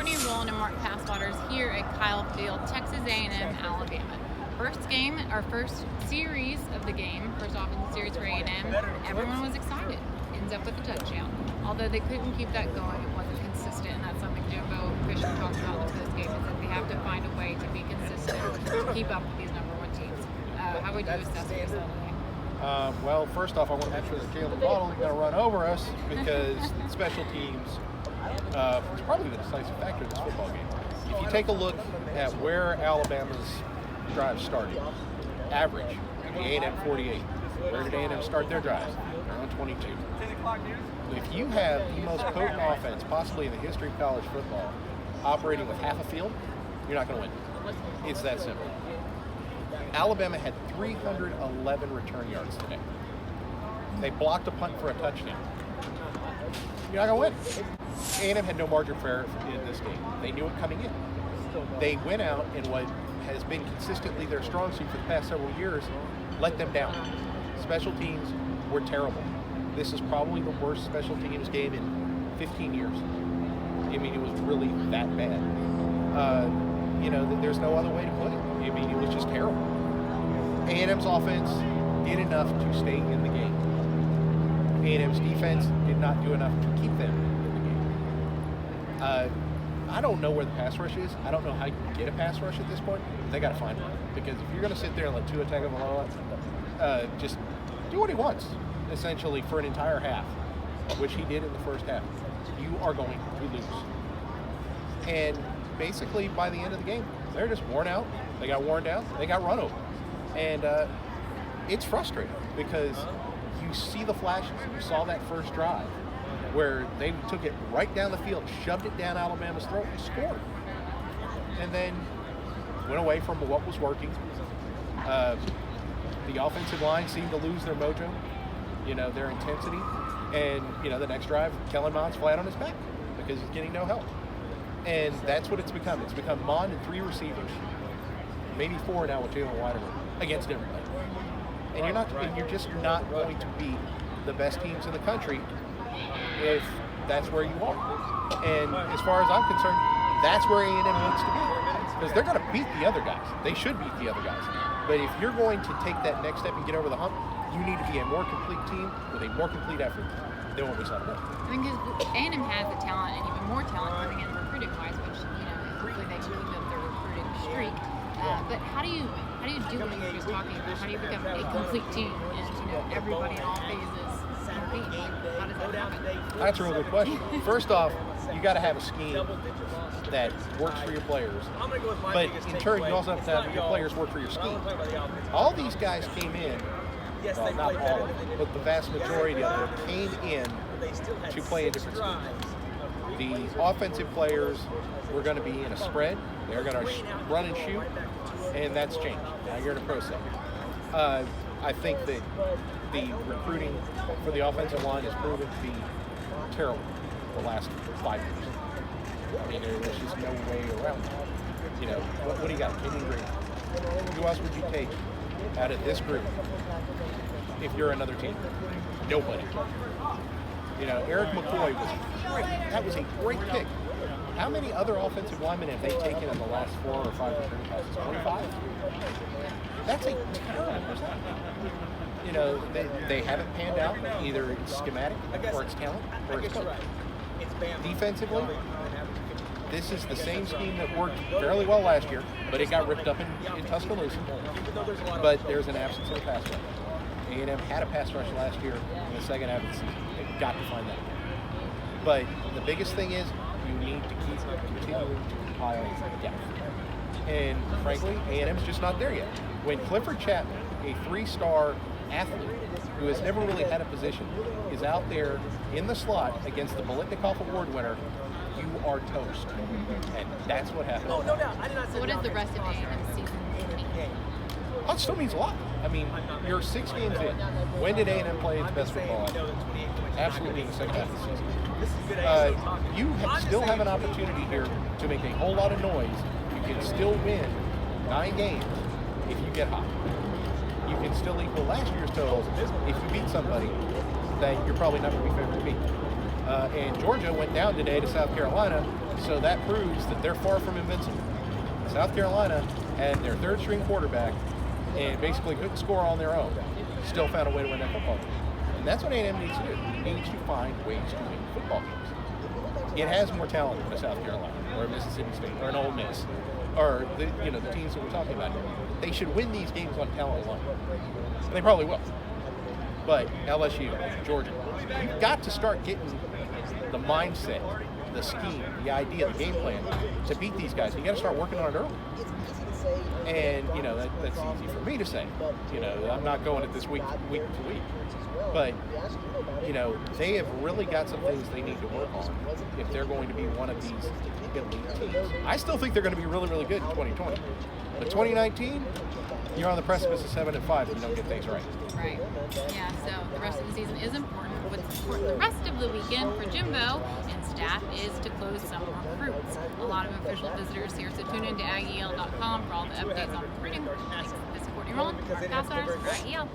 Tony Rowland and Mark Passwaters here at Kyle Field, Texas A&M, Alabama. First game, our first series of the game, first offensive series for A&M. Everyone was excited. Ends up with a touchdown. Although they couldn't keep that going, it wasn't consistent, and that's something Jimbo Fisher talked about in the post game, is that they have to find a way to be consistent to keep up with these number one teams. How would you assess the result of that? Well, first off, I want to make sure that Jalen Waddle ain't going to run over us, because special teams is probably the decisive factor in this football game. If you take a look at where Alabama's drives started, average, the A&M 48. Where did A&M start their drives? Around 22. If you have the most potent offense possibly in the history of college football operating with half a field, you're not going to win. It's that simple. Alabama had 311 return yards today. They blocked a punt for a touchdown. You're not going to win. A&M had no margin for error in this game. They knew it coming in. They went out and what has been consistently their strong suit for the past several years, let them down. Special teams were terrible. This is probably the worst special teams game in 15 years. I mean, it was really that bad. There's no other way to put it. I mean, it was just terrible. A&M's offense did enough to stay in the game. A&M's defense did not do enough to keep them in the game. I don't know where the pass rush is. I don't know how you can get a pass rush at this point. They got to find one. Because if you're going to sit there and let Tua Tagovailoa just do what he wants, essentially, for an entire half, which he did in the first half, you are going to lose. And basically, by the end of the game, they're just worn out. They got worn down. They got run over. And it's frustrating because you see the flashes. You saw that first drive where they took it right down the field, shoved it down Alabama's throat, and scored. And then went away from what was working. The offensive line seemed to lose their mojo, their intensity. And, the next drive, Kellen Mond's flat on his back because he's getting no help. And that's what it's become. It's become Mond and three receivers, maybe four now with Jalen Waddle against everybody. And you're just not going to beat the best teams in the country if that's where you are. And as far as I'm concerned, that's where A&M needs to be. Because they're going to beat the other guys. They should beat the other guys. But if you're going to take that next step and get over the hump, you need to be a more complete team with a more complete effort than what we saw today. I mean, because A&M has the talent and even more talent coming in recruiting-wise, which, hopefully they keep up their recruiting streak. But how do you do what you were just talking about? How do you become a complete team and, everybody in all phases compete? How does that happen? That's a really good question. First off, you got to have a scheme that works for your players. But in turn, you also have to have your players work for your scheme. All these guys came in, well, not all of them, but the vast majority of them came in to play a different scheme. The offensive players were going to be in a spread. They're going to run and shoot, and that's changed. Now you're in a pro set. I think that the recruiting for the offensive line has proven to be terrible the last 5 years. I mean, there's just no way around it. What do you got? Kenny Green. Who else would you take out of this group if you're another team? Nobody. Eric McCoy was great. That was a great pick. How many other offensive linemen have they taken in the last 4 or 5 return passes? 25? That's a terrible percentage. They haven't panned out. Either it's schematic, or it's talent, or it's coach. Defensively, this is the same scheme that worked fairly well last year, but it got ripped up in Tuscaloosa. But there's an absence of a pass rush. A&M had a pass rush last year in the second half of the season. They've got to find that again. But the biggest thing is you need to keep continuing to compile depth. And frankly, A&M's just not there yet. When Clifford Chapman, a 3-star athlete who has never really had a position, is out there in the slot against the Biletnikoff Award winner, you are toast. And that's what happened. Oh, no doubt. So what does the rest of A&M's season mean? Oh, it still means a lot. I mean, you're 6 games in. When did A&M play its best football? Absolutely in the second half of the season. You still have an opportunity here to make a whole lot of noise. You can still win 9 games if you get hot. You can still equal last year's total if you beat somebody that you're probably not going to be favored to beat. And Georgia went down today to South Carolina, so that proves that they're far from invincible. South Carolina had their third-string quarterback and basically couldn't score on their own. Still found a way to win that football game. And that's what A&M needs to do. It needs to find ways to win football games. It has more talent than a South Carolina or a Mississippi State or an Ole Miss or the teams that we're talking about here. They should win these games on talent alone. And they probably will. But LSU, Georgia, you've got to start getting the mindset, the scheme, the idea, the game plan to beat these guys. You got to start working on it early. And that's easy for me to say. I'm not going at this week to week. But they have really got some things they need to work on if they're going to be one of these elite teams. I still think they're going to be really, really good in 2020. But 2019, you're on the precipice of 7-5 if you don't get things right. Right. Yeah, so the rest of the season is important. What's important the rest of the weekend for Jimbo and staff is to close some recruits. A lot of official visitors here, so tune in to AggieYell.com for all the updates on recruiting. This is Courtney Rowland, broadcast for AggieYell.